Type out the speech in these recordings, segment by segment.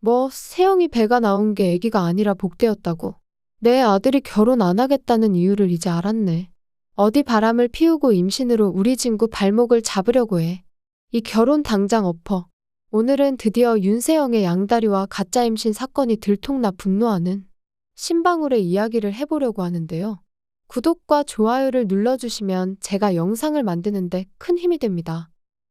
뭐, 세영이 배가 나온 게 아기가 아니라 복대였다고. 내 아들이 결혼 안 하겠다는 이유를 이제 알았네. 어디 바람을 피우고 임신으로 우리 친구 발목을 잡으려고 해. 이 결혼 당장 엎어. 오늘은 드디어 윤세영의 양다리와 가짜 임신 사건이 들통나 분노하는 신방울의 이야기를 해보려고 하는데요. 구독과 좋아요를 눌러주시면 제가 영상을 만드는데 큰 힘이 됩니다.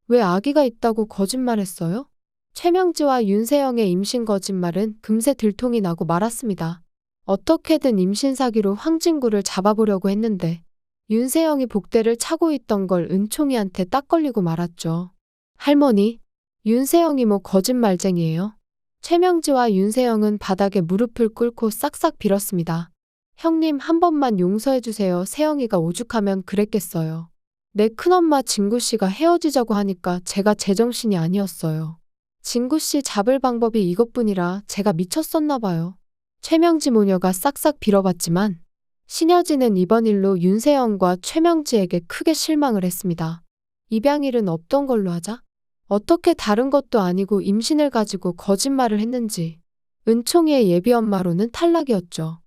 왜 아기가 있다고 거짓말했어요? 최명지와 윤세영의 임신 거짓말은 금세 들통이 나고 말았습니다. 어떻게든 임신 사기로 황진구를 잡아보려고 했는데 윤세영이 복대를 차고 있던 걸 은총이한테 딱 걸리고 말았죠. 할머니, 윤세영이 뭐 거짓말쟁이에요? 최명지와 윤세영은 바닥에 무릎을 꿇고 싹싹 빌었습니다. 형님 한 번만 용서해주세요. 세영이가 오죽하면 그랬겠어요. 내 큰엄마 진구씨가 헤어지자고 하니까 제가 제정신이 아니었어요. 진구씨 잡을 방법이 이것뿐이라 제가 미쳤었나 봐요. 최명지 모녀가 싹싹 빌어봤지만 신여진은 이번 일로 윤세영과 최명지에게 크게 실망을 했습니다. 입양일은 없던 걸로 하자? 어떻게 다른 것도 아니고 임신을 가지고 거짓말을 했는지. 은총이의 예비 엄마로는 탈락이었죠.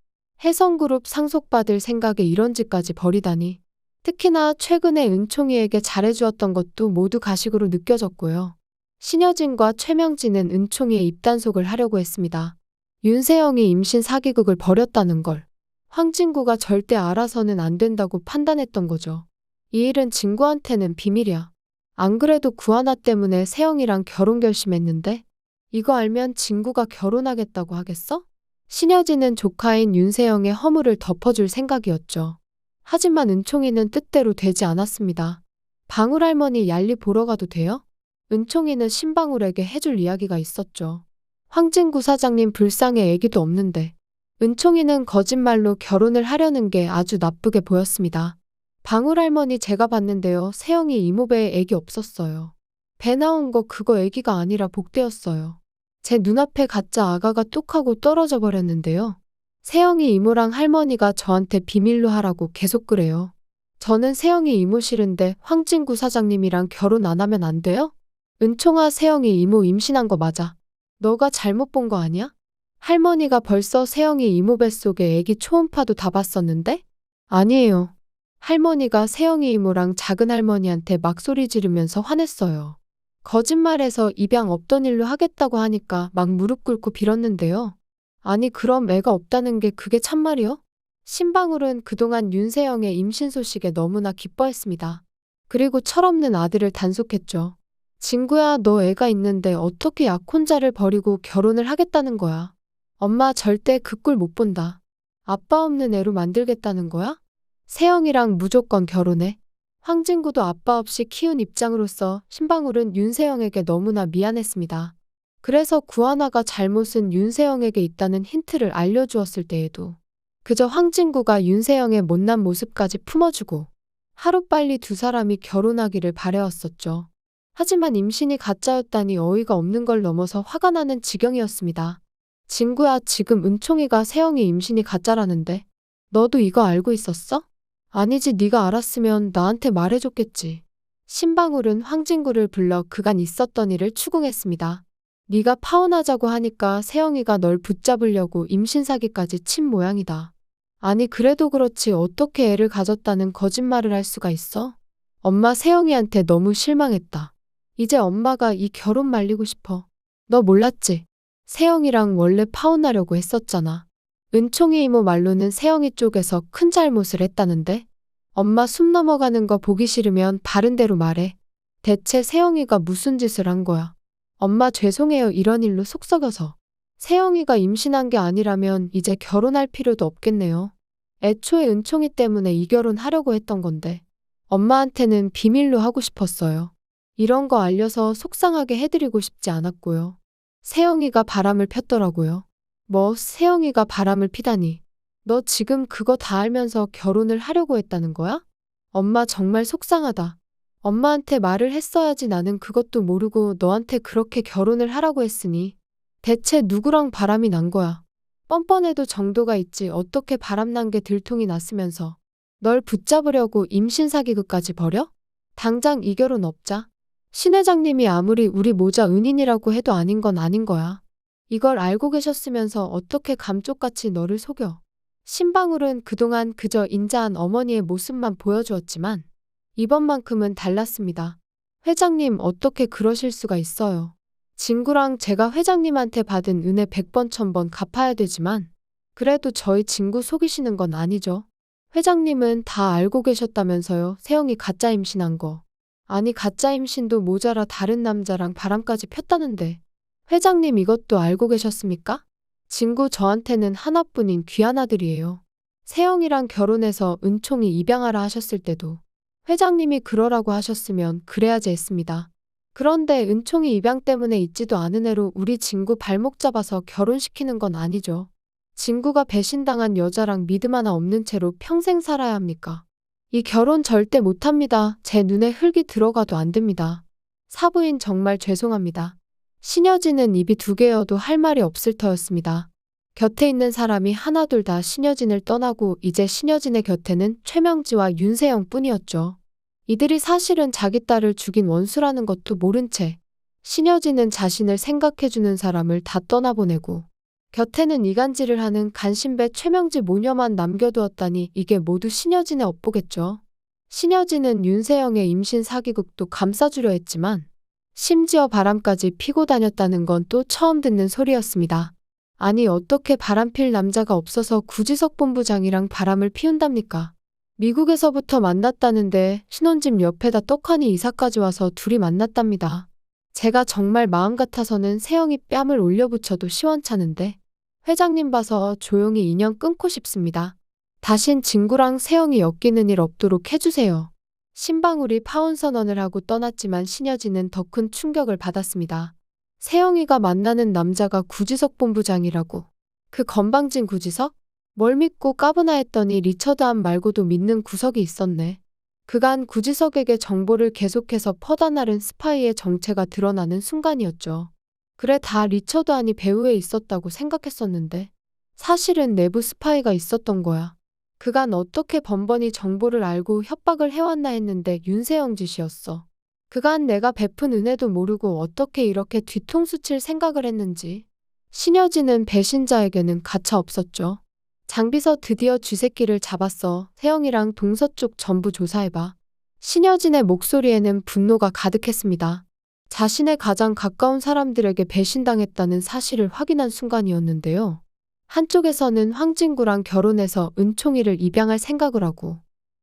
혜성그룹 상속받을 생각에 이런 짓까지 벌이다니. 특히나 최근에 은총이에게 잘해주었던 것도 모두 가식으로 느껴졌고요. 신여진과 최명진은 은총이의 입단속을 하려고 했습니다. 윤세영이 임신 사기극을 벌였다는 걸 황진구가 절대 알아서는 안 된다고 판단했던 거죠. 이 일은 진구한테는 비밀이야. 안 그래도 구하나 때문에 세영이랑 결혼 결심했는데 이거 알면 진구가 결혼하겠다고 하겠어? 신여진은 조카인 윤세영의 허물을 덮어줄 생각이었죠. 하지만 은총이는 뜻대로 되지 않았습니다. 방울 할머니 얄리 보러 가도 돼요? 은총이는 신방울에게 해줄 이야기가 있었죠. 황진구 사장님 불쌍해 애기도 없는데. 은총이는 거짓말로 결혼을 하려는 게 아주 나쁘게 보였습니다. 방울 할머니 제가 봤는데요. 세영이 이모배에 애기 없었어요. 배 나온 거 그거 애기가 아니라 복대였어요. 제 눈앞에 가짜 아가가 뚝 하고 떨어져 버렸는데요. 세영이 이모랑 할머니가 저한테 비밀로 하라고 계속 그래요. 저는 세영이 이모 싫은데 황진구 사장님이랑 결혼 안 하면 안 돼요? 은총아, 세영이 이모 임신한 거 맞아. 너가 잘못 본 거 아니야? 할머니가 벌써 세영이 이모 뱃속에 애기 초음파도 다 봤었는데? 아니에요. 할머니가 세영이 이모랑 작은 할머니한테 막 소리 지르면서 화냈어요. 거짓말해서 입양 없던 일로 하겠다고 하니까 막 무릎 꿇고 빌었는데요. 아니 그럼 애가 없다는 게 그게 참말이요? 신방울은 그동안 윤세영의 임신 소식에 너무나 기뻐했습니다. 그리고 철없는 아들을 단속했죠. 진구야, 너 애가 있는데 어떻게 약혼자를 버리고 결혼을 하겠다는 거야? 엄마 절대 그 꼴 못 본다. 아빠 없는 애로 만들겠다는 거야? 세영이랑 무조건 결혼해. 황진구도 아빠 없이 키운 입장으로서 신방울은 윤세영에게 너무나 미안했습니다. 그래서 구하나가 잘못은 윤세영에게 있다는 힌트를 알려주었을 때에도 그저 황진구가 윤세영의 못난 모습까지 품어주고 하루빨리 두 사람이 결혼하기를 바라왔었죠. 하지만 임신이 가짜였다니 어이가 없는 걸 넘어서 화가 나는 지경이었습니다. 진구야, 지금 은총이가 세영이 임신이 가짜라는데 너도 이거 알고 있었어? 아니지, 네가 알았으면 나한테 말해줬겠지. 신방울은 황진구를 불러 그간 있었던 일을 추궁했습니다. 네가 파혼하자고 하니까 세영이가 널 붙잡으려고 임신 사기까지 친 모양이다. 아니 그래도 그렇지 어떻게 애를 가졌다는 거짓말을 할 수가 있어? 엄마 세영이한테 너무 실망했다. 이제 엄마가 이 결혼 말리고 싶어. 너 몰랐지? 세영이랑 원래 파혼하려고 했었잖아. 은총이 이모 말로는 세영이 쪽에서 큰 잘못을 했다는데? 엄마 숨 넘어가는 거 보기 싫으면 바른 대로 말해. 대체 세영이가 무슨 짓을 한 거야? 엄마 죄송해요. 이런 일로 속 썩여서. 세영이가 임신한 게 아니라면 이제 결혼할 필요도 없겠네요. 애초에 은총이 때문에 이 결혼 하려고 했던 건데. 엄마한테는 비밀로 하고 싶었어요. 이런 거 알려서 속상하게 해드리고 싶지 않았고요. 세영이가 바람을 폈더라고요. 뭐 세영이가 바람을 피다니. 너 지금 그거 다 알면서 결혼을 하려고 했다는 거야? 엄마 정말 속상하다. 엄마한테 말을 했어야지. 나는 그것도 모르고 너한테 그렇게 결혼을 하라고 했으니. 대체 누구랑 바람이 난 거야? 뻔뻔해도 정도가 있지. 어떻게 바람난 게 들통이 났으면서 널 붙잡으려고 임신 사기극까지 벌여? 당장 이 결혼 없자. 신 회장님이 아무리 우리 모자 은인이라고 해도 아닌 건 아닌 거야. 이걸 알고 계셨으면서 어떻게 감쪽같이 너를 속여. 신방울은 그동안 그저 인자한 어머니의 모습만 보여주었지만 이번만큼은 달랐습니다. 회장님 어떻게 그러실 수가 있어요. 진구랑 제가 회장님한테 받은 은혜 100번 1000번 갚아야 되지만 그래도 저희 진구 속이시는 건 아니죠. 회장님은 다 알고 계셨다면서요. 세영이 가짜 임신한 거. 아니 가짜 임신도 모자라 다른 남자랑 바람까지 폈다는데 회장님 이것도 알고 계셨습니까? 진구 저한테는 하나뿐인 귀한 아들이에요. 세영이랑 결혼해서 은총이 입양하라 하셨을 때도 회장님이 그러라고 하셨으면 그래야지 했습니다. 그런데 은총이 입양 때문에 있지도 않은 애로 우리 진구 발목 잡아서 결혼시키는 건 아니죠. 진구가 배신당한 여자랑 믿음 하나 없는 채로 평생 살아야 합니까? 이 결혼 절대 못합니다. 제 눈에 흙이 들어가도 안 됩니다. 사부인 정말 죄송합니다. 신여진은 입이 2개여도 할 말이 없을 터였습니다. 곁에 있는 사람이 하나둘 다 신여진을 떠나고 이제 신여진의 곁에는 최명지와 윤세영 뿐이었죠. 이들이 사실은 자기 딸을 죽인 원수라는 것도 모른 채 신여진은 자신을 생각해주는 사람을 다 떠나보내고 곁에는 이간질을 하는 간신배 최명지 모녀만 남겨두었다니 이게 모두 신여진의 업보겠죠. 신여진은 윤세영의 임신 사기극도 감싸주려 했지만 심지어 바람까지 피고 다녔다는 건 또 처음 듣는 소리였습니다. 아니 어떻게 바람필 남자가 없어서 구지석 본부장이랑 바람을 피운답니까? 미국에서부터 만났다는데 신혼집 옆에다 떡하니 이사까지 와서 둘이 만났답니다. 제가 정말 마음 같아서는 세영이 뺨을 올려붙여도 시원찮은데 회장님 봐서 조용히 인연 끊고 싶습니다. 다신 진구랑 세영이 엮이는 일 없도록 해주세요. 신방울이 파혼 선언을 하고 떠났지만 신여진은 더 큰 충격을 받았습니다. 세영이가 만나는 남자가 구지석 본부장이라고. 그 건방진 구지석? 뭘 믿고 까부나 했더니 리처드함 말고도 믿는 구석이 있었네. 그간 구지석에게 정보를 계속해서 퍼다나른 스파이의 정체가 드러나는 순간이었죠. 그래 다 리처드함이 배후에 있었다고 생각했었는데 사실은 내부 스파이가 있었던 거야. 그간 어떻게 번번이 정보를 알고 협박을 해왔나 했는데 윤세영 짓이었어. 그간 내가 베푼 은혜도 모르고 어떻게 이렇게 뒤통수 칠 생각을 했는지. 신여진은 배신자에게는 가차 없었죠. 장비서 드디어 쥐새끼를 잡았어. 세영이랑 동서쪽 전부 조사해봐. 신여진의 목소리에는 분노가 가득했습니다. 자신의 가장 가까운 사람들에게 배신당했다는 사실을 확인한 순간이었는데요. 한쪽에서는 황진구랑 결혼해서 은총이를 입양할 생각을 하고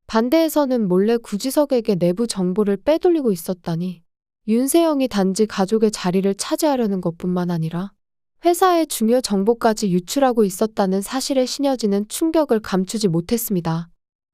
반대에서는 몰래 구지석에게 내부 정보를 빼돌리고 있었다니 윤세영이 단지 가족의 자리를 차지하려는 것뿐만 아니라 회사의 중요 정보까지 유출하고 있었다는 사실에 신여진은 충격을 감추지 못했습니다.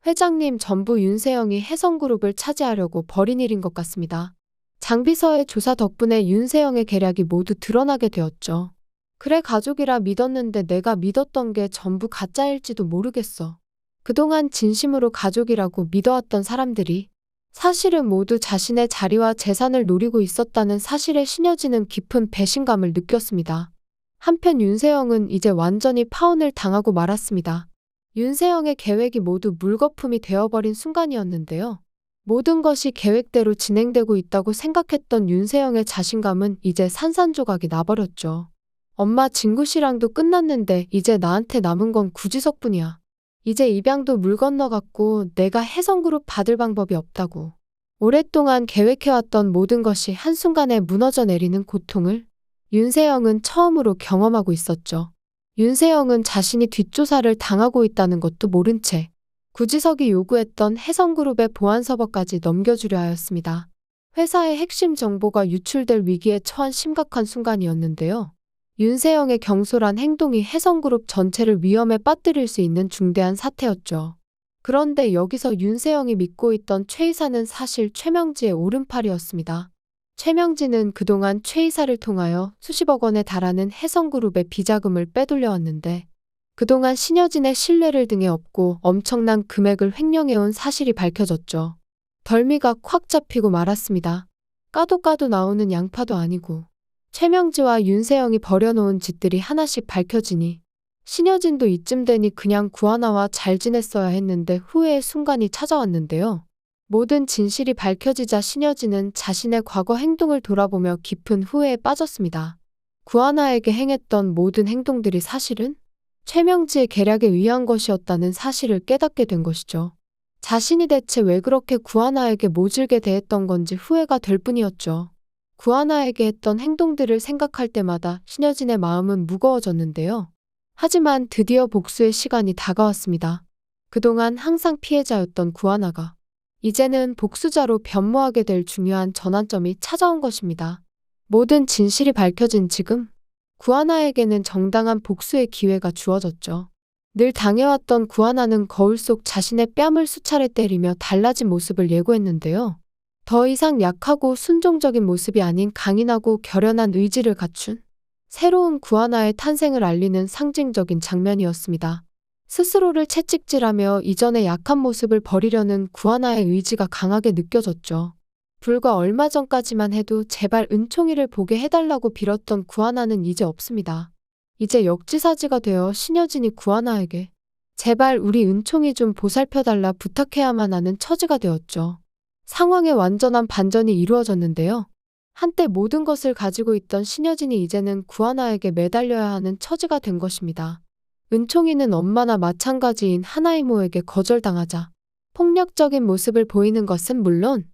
회장님 전부 윤세영이 혜성그룹을 차지하려고 벌인 일인 것 같습니다. 장비서의 조사 덕분에 윤세영의 계략이 모두 드러나게 되었죠. 그래 가족이라 믿었는데 내가 믿었던 게 전부 가짜일지도 모르겠어. 그동안 진심으로 가족이라고 믿어왔던 사람들이 사실은 모두 자신의 자리와 재산을 노리고 있었다는 사실에 신여진은 깊은 배신감을 느꼈습니다. 한편 윤세영은 이제 완전히 파혼을 당하고 말았습니다. 윤세영의 계획이 모두 물거품이 되어버린 순간이었는데요. 모든 것이 계획대로 진행되고 있다고 생각했던 윤세영의 자신감은 이제 산산조각이 나버렸죠. 엄마 진구씨랑도 끝났는데 이제 나한테 남은 건 구지석뿐이야. 이제 입양도 물 건너갔고 내가 혜성그룹 받을 방법이 없다고. 오랫동안 계획해왔던 모든 것이 한순간에 무너져 내리는 고통을 윤세영은 처음으로 경험하고 있었죠. 윤세영은 자신이 뒷조사를 당하고 있다는 것도 모른 채 구지석이 요구했던 혜성그룹의 보안서버까지 넘겨주려 하였습니다. 회사의 핵심 정보가 유출될 위기에 처한 심각한 순간이었는데요. 윤세영의 경솔한 행동이 혜성그룹 전체를 위험에 빠뜨릴 수 있는 중대한 사태였죠. 그런데 여기서 윤세영이 믿고 있던 최 이사는 사실 최명지의 오른팔이었습니다. 최명지는 그동안 최 이사를 통하여 수십억 원에 달하는 혜성그룹의 비자금을 빼돌려왔는데 그동안 신여진의 신뢰를 등에 업고 엄청난 금액을 횡령해온 사실이 밝혀졌죠. 덜미가 콱 잡히고 말았습니다. 까도 까도 나오는 양파도 아니고 최명지와 윤세영이 벌여놓은 짓들이 하나씩 밝혀지니 신여진도 이쯤 되니 그냥 구하나와 잘 지냈어야 했는데 후회의 순간이 찾아왔는데요. 모든 진실이 밝혀지자 신여진은 자신의 과거 행동을 돌아보며 깊은 후회에 빠졌습니다. 구하나에게 행했던 모든 행동들이 사실은 최명지의 계략에 의한 것이었다는 사실을 깨닫게 된 것이죠. 자신이 대체 왜 그렇게 구하나에게 모질게 대했던 건지 후회가 될 뿐이었죠. 구하나에게 했던 행동들을 생각할 때마다 신여진의 마음은 무거워졌는데요. 하지만 드디어 복수의 시간이 다가왔습니다. 그동안 항상 피해자였던 구하나가 이제는 복수자로 변모하게 될 중요한 전환점이 찾아온 것입니다. 모든 진실이 밝혀진 지금 구하나에게는 정당한 복수의 기회가 주어졌죠. 늘 당해왔던 구하나는 거울 속 자신의 뺨을 수차례 때리며 달라진 모습을 예고했는데요. 더 이상 약하고 순종적인 모습이 아닌 강인하고 결연한 의지를 갖춘 새로운 구하나의 탄생을 알리는 상징적인 장면이었습니다. 스스로를 채찍질하며 이전의 약한 모습을 버리려는 구하나의 의지가 강하게 느껴졌죠. 불과 얼마 전까지만 해도 제발 은총이를 보게 해달라고 빌었던 구하나는 이제 없습니다. 이제 역지사지가 되어 신여진이 구하나에게 제발 우리 은총이 좀 보살펴달라 부탁해야만 하는 처지가 되었죠. 상황의 완전한 반전이 이루어졌는데요. 한때 모든 것을 가지고 있던 신여진이 이제는 구하나에게 매달려야 하는 처지가 된 것입니다. 은총이는 엄마나 마찬가지인 하나이모에게 거절당하자 폭력적인 모습을 보이는 것은 물론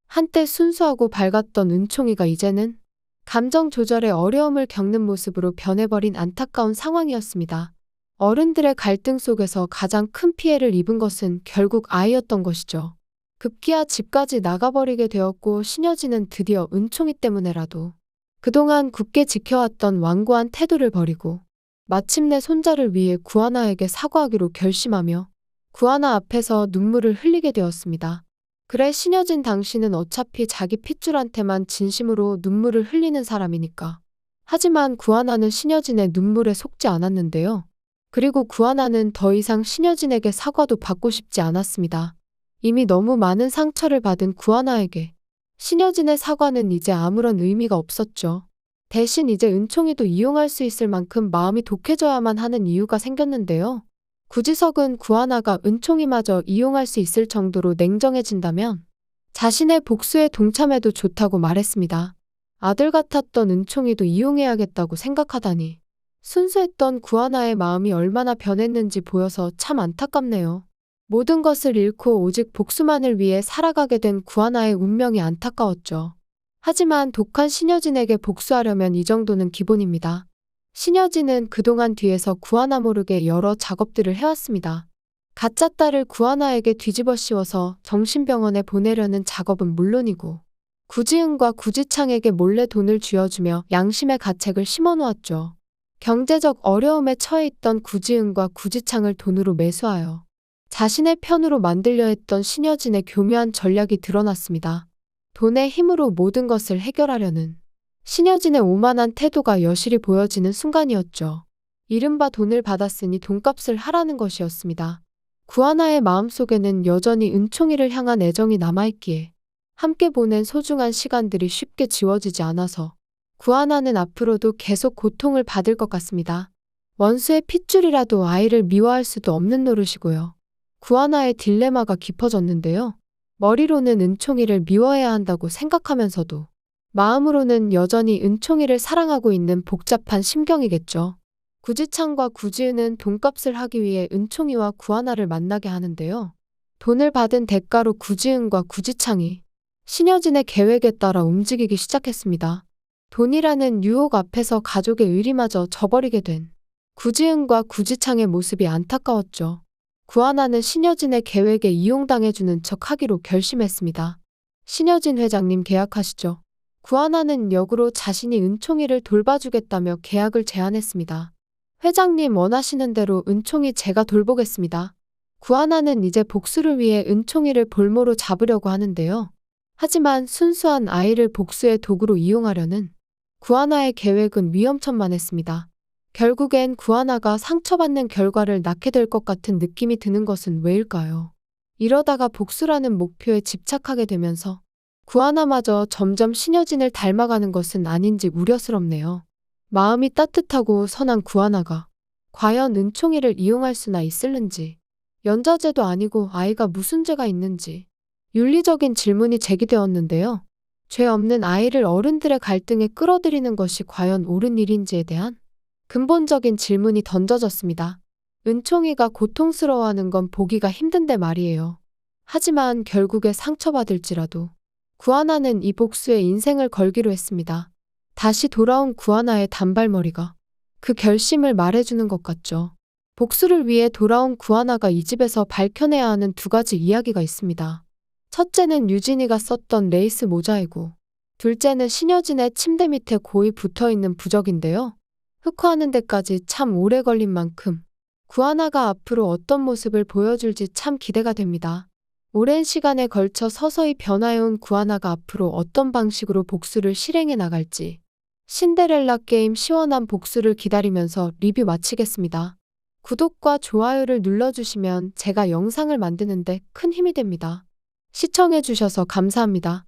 한때 순수하고 밝았던 은총이가 이제는 감정 조절에 어려움을 겪는 모습으로 변해버린 안타까운 상황이었습니다. 어른들의 갈등 속에서 가장 큰 피해를 입은 것은 결국 아이였던 것이죠. 급기야 집까지 나가버리게 되었고 신여진은 드디어 은총이 때문에라도 그동안 굳게 지켜왔던 완고한 태도를 버리고 마침내 손자를 위해 구하나에게 사과하기로 결심하며 구하나 앞에서 눈물을 흘리게 되었습니다. 그래 신여진 당신은 어차피 자기 핏줄한테만 진심으로 눈물을 흘리는 사람이니까. 하지만 구하나는 신여진의 눈물에 속지 않았는데요. 그리고 구하나는 더 이상 신여진에게 사과도 받고 싶지 않았습니다. 이미 너무 많은 상처를 받은 구하나에게 신여진의 사과는 이제 아무런 의미가 없었죠. 대신 이제 은총이도 이용할 수 있을 만큼 마음이 독해져야만 하는 이유가 생겼는데요. 구지석은 구하나가 은총이마저 이용할 수 있을 정도로 냉정해진다면 자신의 복수에 동참해도 좋다고 말했습니다. 아들 같았던 은총이도 이용해야겠다고 생각하다니 순수했던 구하나의 마음이 얼마나 변했는지 보여서 참 안타깝네요. 모든 것을 잃고 오직 복수만을 위해 살아가게 된 구하나의 운명이 안타까웠죠. 하지만 독한 신여진에게 복수하려면 이 정도는 기본입니다. 신여진은 그동안 뒤에서 구하나 모르게 여러 작업들을 해왔습니다. 가짜 딸을 구하나에게 뒤집어 씌워서 정신병원에 보내려는 작업은 물론이고 구지은과 구지창에게 몰래 돈을 쥐어주며 양심의 가책을 심어놓았죠. 경제적 어려움에 처해 있던 구지은과 구지창을 돈으로 매수하여 자신의 편으로 만들려 했던 신여진의 교묘한 전략이 드러났습니다. 돈의 힘으로 모든 것을 해결하려는 신여진의 오만한 태도가 여실히 보여지는 순간이었죠. 이른바 돈을 받았으니 돈값을 하라는 것이었습니다. 구하나의 마음속에는 여전히 은총이를 향한 애정이 남아있기에 함께 보낸 소중한 시간들이 쉽게 지워지지 않아서 구하나는 앞으로도 계속 고통을 받을 것 같습니다. 원수의 핏줄이라도 아이를 미워할 수도 없는 노릇이고요. 구하나의 딜레마가 깊어졌는데요. 머리로는 은총이를 미워해야 한다고 생각하면서도 마음으로는 여전히 은총이를 사랑하고 있는 복잡한 심경이겠죠. 구지창과 구지은은 돈값을 하기 위해 은총이와 구하나를 만나게 하는데요. 돈을 받은 대가로 구지은과 구지창이 신여진의 계획에 따라 움직이기 시작했습니다. 돈이라는 유혹 앞에서 가족의 의리마저 저버리게 된 구지은과 구지창의 모습이 안타까웠죠. 구하나는 신여진의 계획에 이용당해주는 척 하기로 결심했습니다. 신여진 회장님 계약하시죠. 구하나는 역으로 자신이 은총이를 돌봐주겠다며 계약을 제안했습니다. 회장님 원하시는 대로 은총이 제가 돌보겠습니다. 구하나는 이제 복수를 위해 은총이를 볼모로 잡으려고 하는데요. 하지만 순수한 아이를 복수의 도구로 이용하려는 구하나의 계획은 위험천만했습니다. 결국엔 구하나가 상처받는 결과를 낳게 될 것 같은 느낌이 드는 것은 왜일까요? 이러다가 복수라는 목표에 집착하게 되면서 구하나마저 점점 신여진을 닮아가는 것은 아닌지 우려스럽네요. 마음이 따뜻하고 선한 구하나가 과연 은총이를 이용할 수나 있을는지, 연좌제도 아니고 아이가 무슨 죄가 있는지 윤리적인 질문이 제기되었는데요. 죄 없는 아이를 어른들의 갈등에 끌어들이는 것이 과연 옳은 일인지에 대한 근본적인 질문이 던져졌습니다. 은총이가 고통스러워하는 건 보기가 힘든데 말이에요. 하지만 결국에 상처받을지라도 구하나는 이 복수에 인생을 걸기로 했습니다. 다시 돌아온 구하나의 단발머리가 그 결심을 말해주는 것 같죠. 복수를 위해 돌아온 구하나가 이 집에서 밝혀내야 하는 두 가지 이야기가 있습니다. 첫째는 유진이가 썼던 레이스 모자이고, 둘째는 신여진의 침대 밑에 고이 붙어있는 부적인데요. 흑화하는 데까지 참 오래 걸린 만큼 구하나가 앞으로 어떤 모습을 보여줄지 참 기대가 됩니다. 오랜 시간에 걸쳐 서서히 변화해온 구하나가 앞으로 어떤 방식으로 복수를 실행해 나갈지 신데렐라 게임 시원한 복수를 기다리면서 리뷰 마치겠습니다. 구독과 좋아요를 눌러주시면 제가 영상을 만드는데 큰 힘이 됩니다. 시청해주셔서 감사합니다.